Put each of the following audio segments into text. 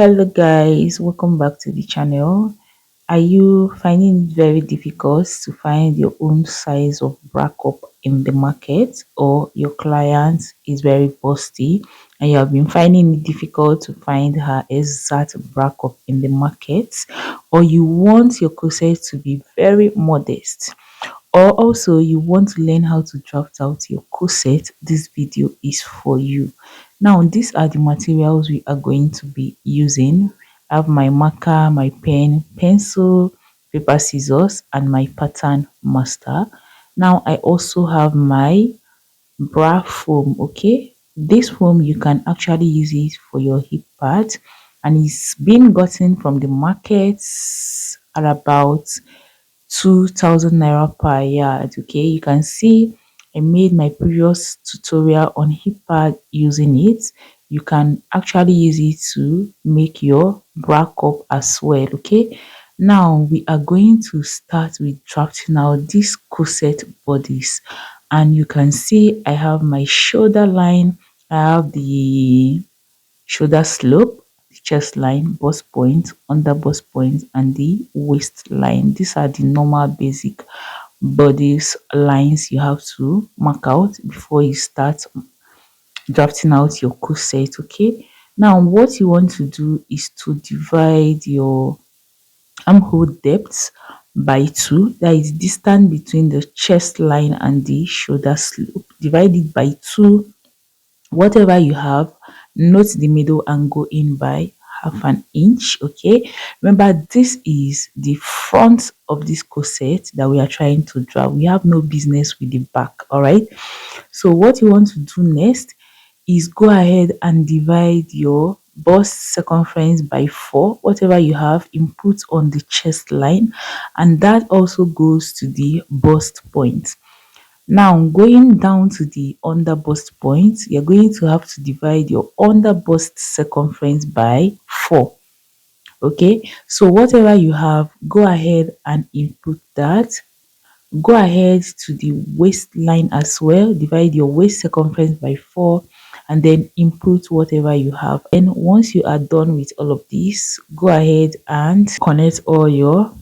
Hello guys, welcome back to the channel. Are you finding it very difficult to find your own size of bra cup in the market, or your client is very busty and you have been finding it difficult to find her exact bra cup in the market, or you want your corset to be very modest, or also you want to learn how to draft out your corset? This video is for you. Now these are the materials we are going to be using. I have my marker, my pen, pencil, paper, scissors, and my pattern master. Now I also have my bra foam. Okay, this foam you can actually use it for your hip pad, and it's been gotten from the markets at about 2,000 naira per yard. Okay, you can see I made my previous tutorial on hip pad using it. You can actually use it to make your bra cup as well. Okay, now we are going to start with drafting out these corset bodies, and you can see I have my shoulder line, I have the shoulder slope, the chest line, bust point, under bust point, and the waistline. These are the normal basic bodies lines you have to mark out before you start drafting out your corset. Okay, now what you want to do is to divide your armhole depth by 2. That is distance between the chest line and the shoulder slope. Divide it by 2. Whatever you have, note the middle and go in by half an inch. Okay, remember this is the front of this corset that we are trying to draw. We have no business with the back. All right, so what you want to do next is go ahead and divide your bust circumference by 4. Whatever you have, input on the chest line, and that also goes to the bust point. Now going down to the under bust point, you're going to have to divide your under bust circumference by 4. Okay, so whatever you have, go ahead and input that. Go ahead to the waistline as well, divide your waist circumference by 4, and then input whatever you have. And once you are done with all of this, go ahead and connect all your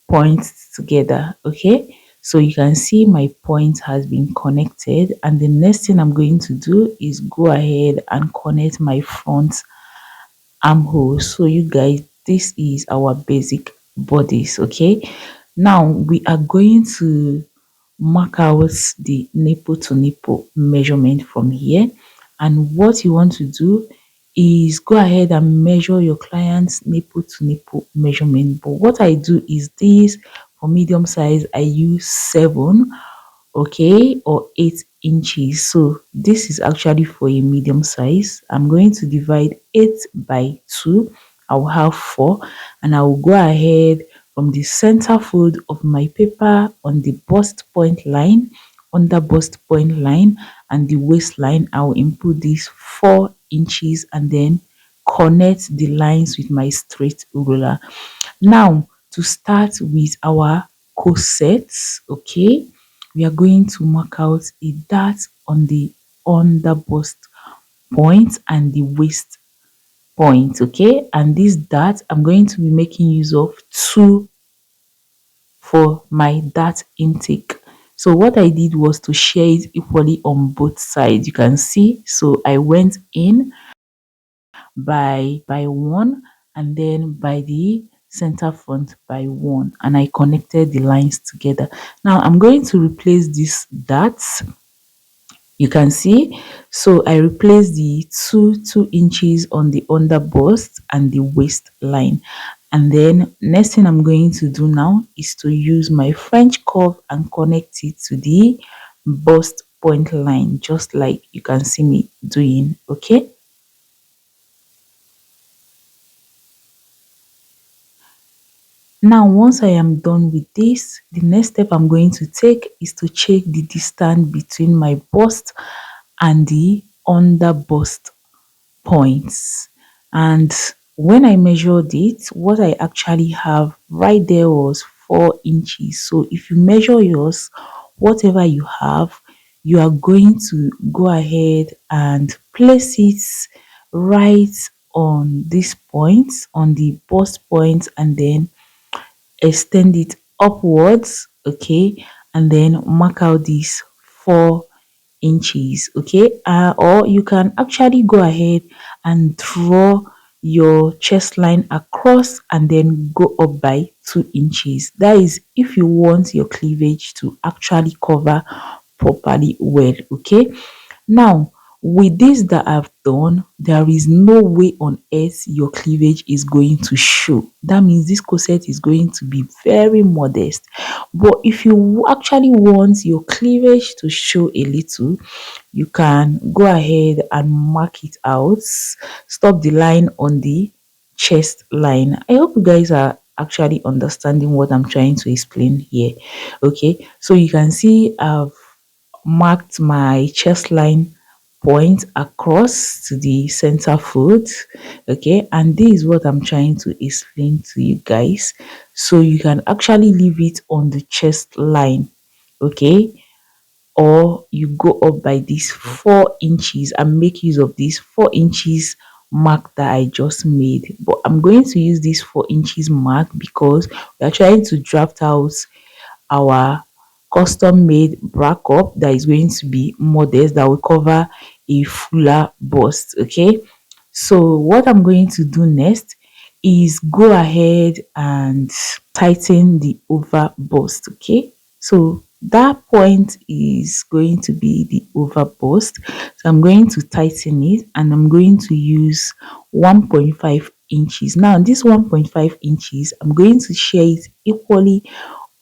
points together. Okay, so you can see my point has been connected, and the next thing I'm going to do is go ahead and connect my front armhole. So you guys, this is our basic bodies. Okay, now we are going to mark out the nipple to nipple measurement from here, and what you want to do is go ahead and measure your client's nipple to nipple measurement. But what I do is this: for medium size I use 7, okay, or 8 inches. So this is actually for a medium size. I'm going to divide 8 by 2. I will have 4, and I will go ahead from the center fold of my paper on the bust point line, under bust point line, and the waistline. I will input these 4 inches and then connect the lines with my straight ruler. Now to start with our corsets, okay, we are going to mark out a dart on the under bust point and the waist point. Okay, and this dart I'm going to be making use of 2 for my dart intake. So what I did was to share it equally on both sides. You can see, so I went in by 1, and then by the center front by 1, and I connected the lines together. Now I'm going to replace these darts. You can see, so I replaced the 2 inches on the under bust and the waistline. And then next thing I'm going to do now is to use my French curve and connect it to the bust point line, just like you can see me doing. Okay, now once I am done with this, the next step I'm going to take is to check the distance between my bust and the under bust points. And when I measured it, what I actually have right there was 4 inches. So if you measure yours, whatever you have, you are going to go ahead and place it right on this point, on the bust point, and then extend it upwards, okay, and then mark out these 4 inches, okay. Or you can actually go ahead and draw your chest line across and then go up by 2 inches. That is if you want your cleavage to actually cover properly well, okay. Now, with this that I've done, there is no way on earth your cleavage is going to show. That means this corset is going to be very modest. But if you actually want your cleavage to show a little, you can go ahead and mark it out. Stop the line on the chest line. I hope you guys are actually understanding what I'm trying to explain here. Okay, so you can see I've marked my chest line point across to the center foot, okay, and this is what I'm trying to explain to you guys, so you can actually leave it on the chest line, okay, or you go up by these 4 inches and make use of these 4 inches mark that I just made. But I'm going to use this 4 inches mark because we are trying to draft out our custom made bra cup that is going to be modest, that will cover a fuller bust, okay. So what I'm going to do next is go ahead and tighten the over bust, okay. So that point is going to be the over bust, so I'm going to tighten it and I'm going to use 1.5 inches. Now this 1.5 inches, I'm going to share it equally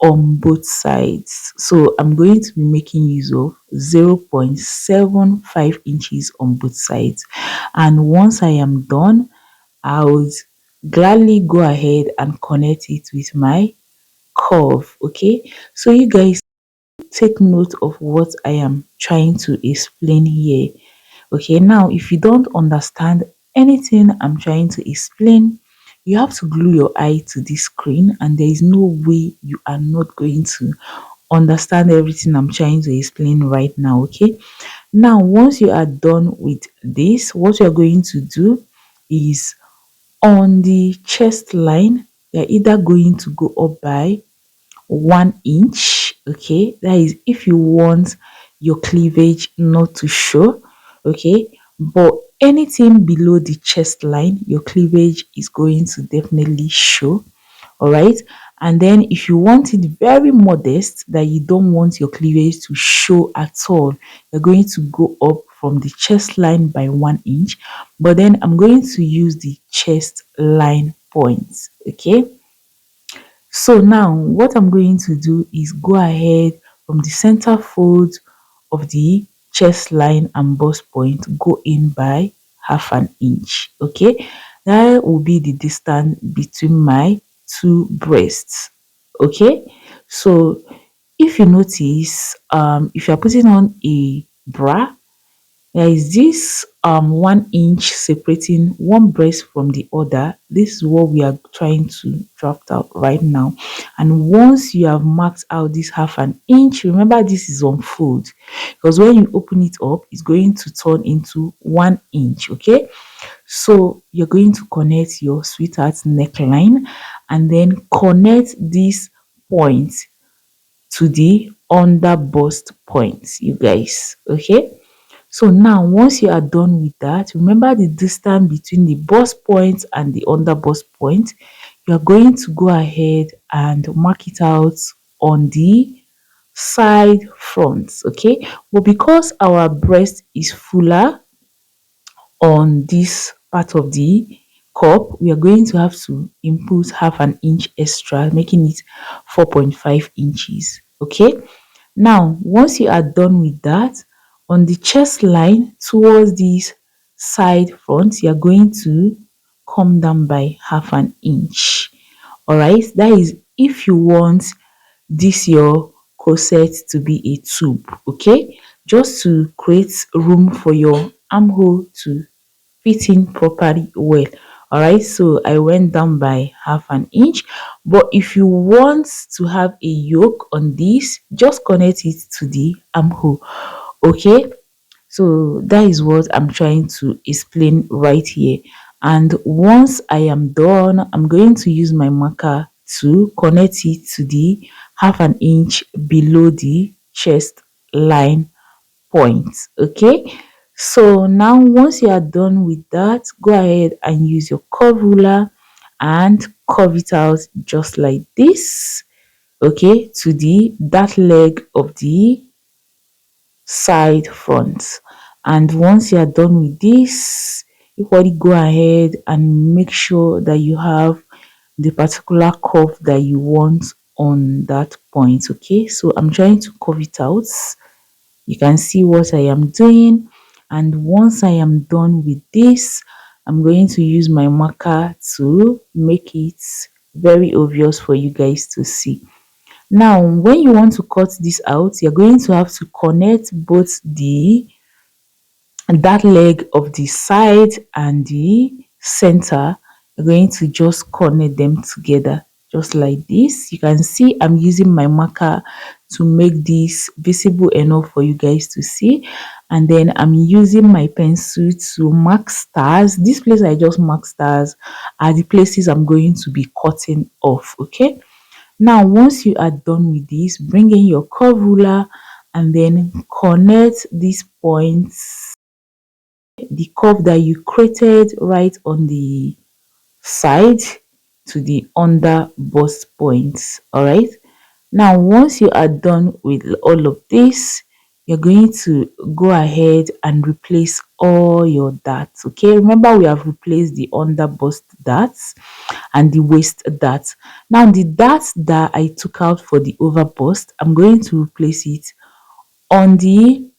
on both sides, so I'm going to be making use of 0.75 inches on both sides. And once I am done, I would gladly go ahead and connect it with my curve, okay. So you guys take note of what I am trying to explain here. Okay, now if you don't understand anything I'm trying to explain, you have to glue your eye to this screen and there is no way you are not going to understand everything I'm trying to explain right now, okay. Now once you are done with this, what you're going to do is on the chest line, you're either going to go up by 1 inch, okay, that is if you want your cleavage not to show, okay, but anything below the chest line your cleavage is going to definitely show. All right, and then if you want it very modest, that you don't want your cleavage to show at all, you're going to go up from the chest line by 1 inch, but then I'm going to use the chest line points, okay. So now what I'm going to do is go ahead from the center fold of the chest line and bust point, go in by half an inch, okay. That will be the distance between my two breasts, okay. So if you notice, if you're putting on a bra, there is this 1 inch separating one breast from the other. This is what we are trying to draft out right now. And once you have marked out this half an inch, remember this is on fold, because when you open it up it's going to turn into 1 inch, okay. So you're going to connect your sweetheart's neckline and then connect this point to the under bust point, you guys, okay. So now once you are done with that, remember the distance between the bust point and the under bust point. You are going to go ahead and mark it out on the side fronts, okay. But because our breast is fuller on this part of the cup, we are going to have to input half an inch extra, making it 4.5 inches, okay. Now once you are done with that, on the chest line towards this side front, you are going to come down by half an inch. All right, that is if you want this your corset to be a tube, okay, just to create room for your armhole to fit in properly well. All right, so I went down by half an inch, but if you want to have a yoke on this, just connect it to the armhole, okay. So that is what I'm trying to explain right here. And once I am done, I'm going to use my marker to connect it to the half an inch below the chest line point. Okay, so now once you are done with that, go ahead and use your curve ruler and curve it out just like this. Okay, to the that leg of the side front. And once you are done with this, you already go ahead and make sure that you have the particular curve that you want on that point. Okay, so I'm trying to curve it out. You can see what I am doing. And once I am done with this, I'm going to use my marker to make it very obvious for you guys to see. Now, when you want to cut this out, you're going to have to connect both the that leg of the side and the center. You're going to just connect them together just like this. You can see I'm using my marker to make this visible enough for you guys to see, and then I'm using my pencil to mark stars. This place I just mark stars are the places I'm going to be cutting off. Okay, now once you are done with this, bring in your curve ruler and then connect these points, the curve that you created right on the side, to the under bust points. All right, now once you are done with all of this, you're going to go ahead and replace all your darts. Okay, remember we have replaced the under bust darts and the waist dart. Now the dart that I took out for the over bust, I'm going to replace it on the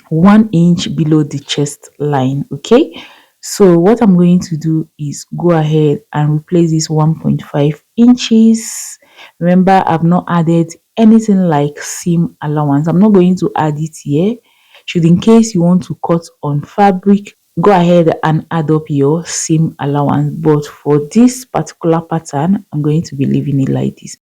1 inch below the chest line. Okay, so what I'm going to do is go ahead and replace this 1.5 inches. Remember, I've not added anything like seam allowance. I'm not going to add it here. Should in case you want to cut on fabric, go ahead and add up your seam allowance, but for this particular pattern I'm going to be leaving it like this.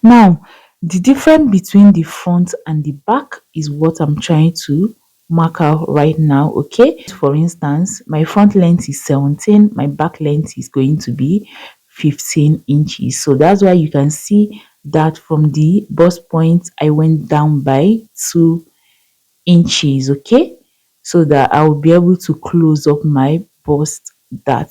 Now, the difference between the front and the back is what I'm trying to mark out right now. Okay, for instance, my front length is 17, my back length is going to be 15 inches. So that's why you can see that from the bust point I went down by 2 inches. Okay, so that I will be able to close up my bust dart.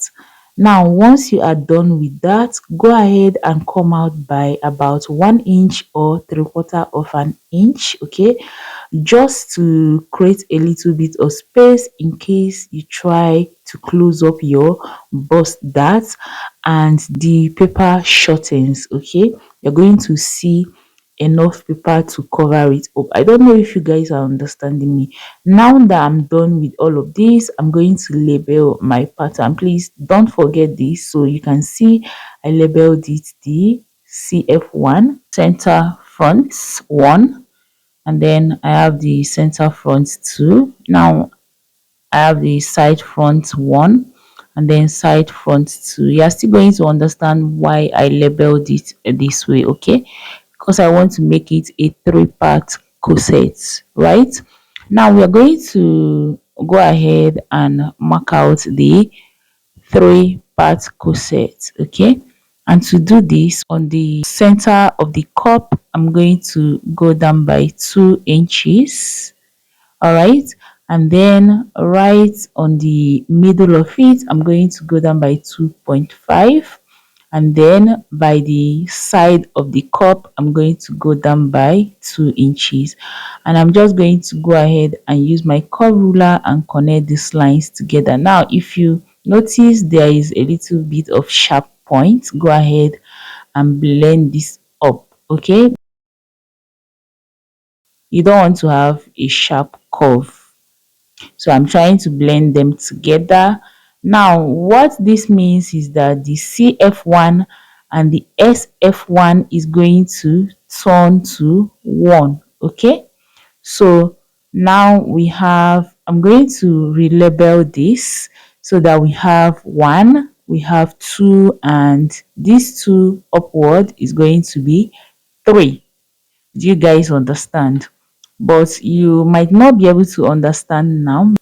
Now once you are done with that, go ahead and come out by about 1 inch or 3/4 of an inch. Okay, just to create a little bit of space in case you try to close up your bust dart and the paper shortens. Okay, you're going to see enough paper to cover it up. I don't know if you guys are understanding me. Now that I'm done with all of this, I'm going to label my pattern. Please don't forget this. So you can see I labeled it the CF1 center front 1, and then I have the center front 2. Now I have the side front 1 and then side front 2. You are still going to understand why I labeled it this way. Okay, because I want to make it a 3-part corset, right? Now we are going to go ahead and mark out the 3-part corset. Okay, and to do this, on the center of the cup I'm going to go down by 2 inches. All right, and then right on the middle of it I'm going to go down by 2.5, and then by the side of the cup I'm going to go down by 2 inches, and I'm just going to go ahead and use my curve ruler and connect these lines together. Now if you notice there is a little bit of sharp point, go ahead and blend this up. Okay, you don't want to have a sharp curve, so I'm trying to blend them together. Now what this means is that the CF1 and the SF1 is going to turn to 1. Okay, so now I'm going to relabel this so that we have 1 we have 2, and this 2 upward is going to be 3. Do you guys understand? But you might not be able to understand now.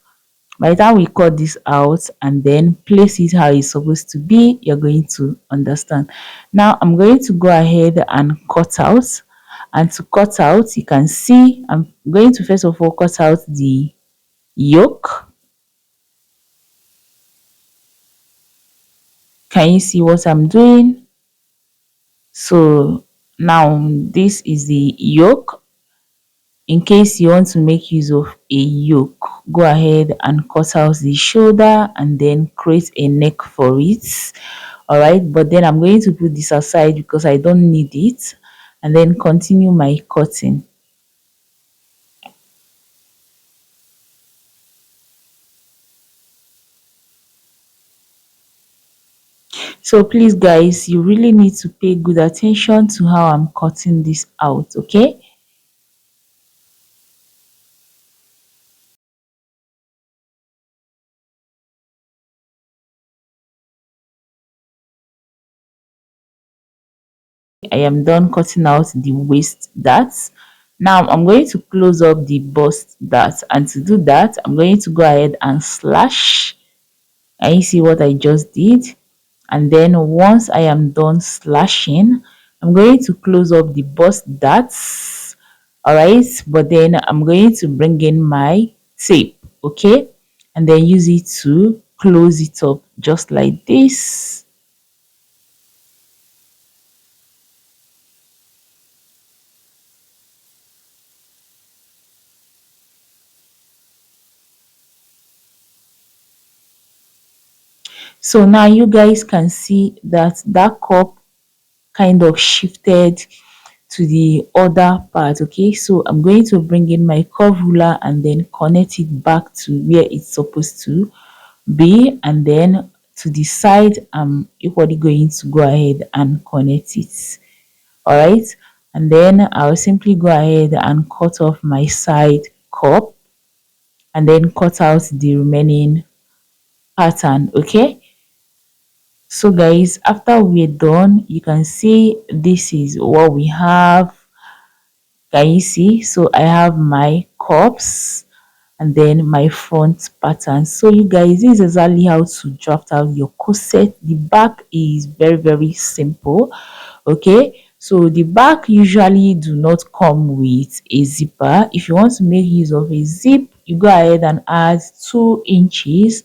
By the time we cut this out and then place it how it's supposed to be, you're going to understand. Now I'm going to go ahead and cut out. And to cut out, you can see I'm going to first of all cut out the yoke. Can you see what I'm doing? So now this is the yoke. In case you want to make use of a yoke, go ahead and cut out the shoulder and then create a neck for it. All right, but then I'm going to put this aside because I don't need it, and then continue my cutting. So please guys, you really need to pay good attention to how I'm cutting this out, okay? I am done cutting out the waist darts. Now I'm going to close up the bust dart, and to do that I'm going to go ahead and slash. And you see what I just did? And then once I am done slashing, I'm going to close up the bust darts. All right, but then I'm going to bring in my tape, okay, and then use it to close it up just like this. So now you guys can see that that cup kind of shifted to the other part. Okay, so I'm going to bring in my curve ruler and then connect it back to where it's supposed to be, and then to the side I'm equally going to go ahead and connect it. All right, and then I'll simply go ahead and cut off my side cup and then cut out the remaining pattern. Okay, so guys, after we're done, you can see this is what we have. Can you see? So I have my cups and then my front pattern. So you guys, this is exactly how to draft out your corset. The back is very simple. Okay, so the back usually do not come with a zipper. If you want to make use of a zip, you go ahead and add 2 inches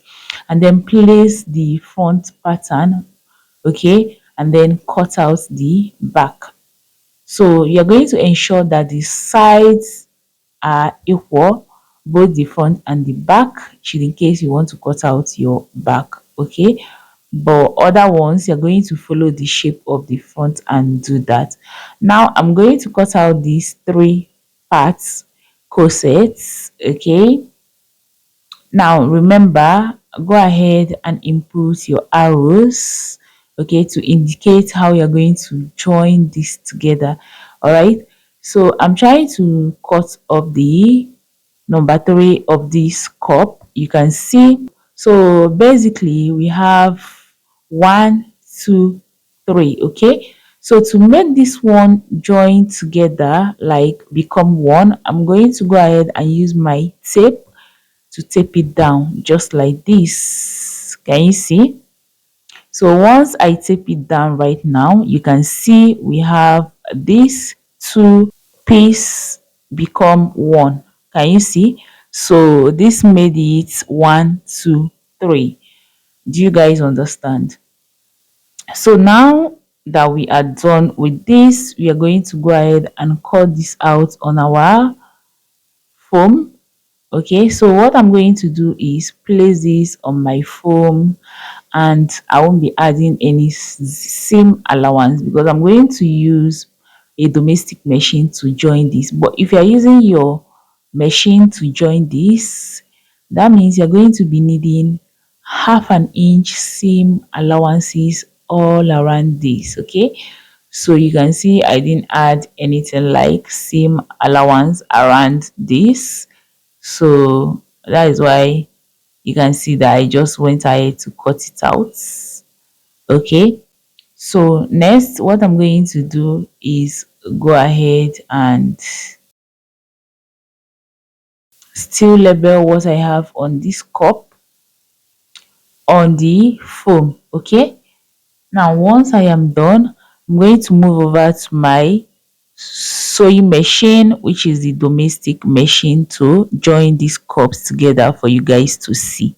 and then place the front pattern, okay, and then cut out the back. So you're going to ensure that the sides are equal, both the front and the back, should in case you want to cut out your back, okay? But other ones, you're going to follow the shape of the front and do that. Now I'm going to cut out these 3 parts corsets, okay? Now remember, go ahead and input your arrows, okay, to indicate how you're going to join this together. All right, so I'm trying to cut off the number 3 of this cup. You can see, so basically we have 1, 2, 3. Okay, so to make this one join together, like become one, I'm going to go ahead and use my tape to tape it down just like this. Can you see? So once I tape it down right now, you can see we have these 2 piece become one. Can you see? So this made it 1, 2, 3. Do you guys understand? So now that we are done with this, we are going to go ahead and cut this out on our foam. Okay, so what I'm going to do is place this on my foam, and I won't be adding any seam allowance because I'm going to use a domestic machine to join this. But if you're using your machine to join this, that means you're going to be needing half an inch seam allowances all around this. Okay, so you can see I didn't add anything like seam allowance around this, so that is why you can see that I just went ahead to cut it out. Okay, so next what I'm going to do is go ahead and still label what I have on this cup on the foam. Okay, now once I am done, I'm going to move over to my sewing machine, which is the domestic machine, to join these cups together for you guys to see.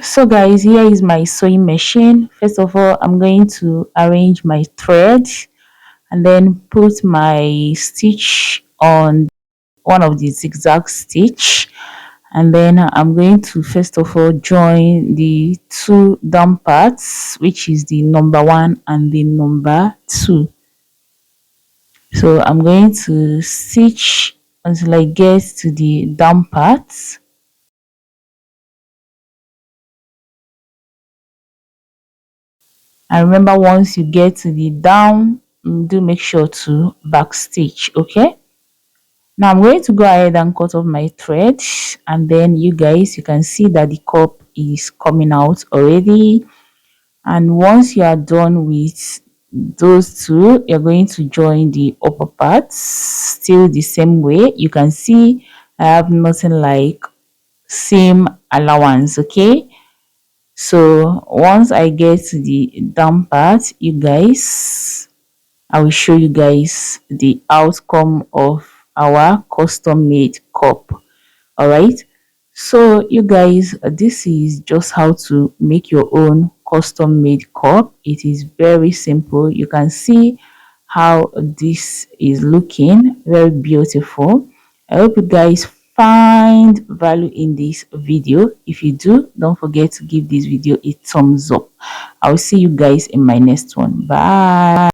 So guys, here is my sewing machine. First of all, I'm going to arrange my thread and then put my stitch on one of the zigzag stitch, and then I'm going to first of all join the two down parts, which is the number one and the number two. So I'm going to stitch until I get to the down part. And remember, once you get to the down, do make sure to back stitch. Okay, now I'm going to go ahead and cut off my thread, and then you guys, you can see that the cup is coming out already. And once you are done with those two, you're going to join the upper parts still the same way. You can see I have nothing like seam allowance. Okay, so once I get to the down part, you guys, I will show you guys the outcome of our custom made cup. All right, so you guys, this is just how to make your own custom made cup. It is very simple. You can see how this is looking very beautiful. I hope you guys find value in this video. If you do, don't forget to give this video a thumbs up. I'll see you guys in my next one. Bye.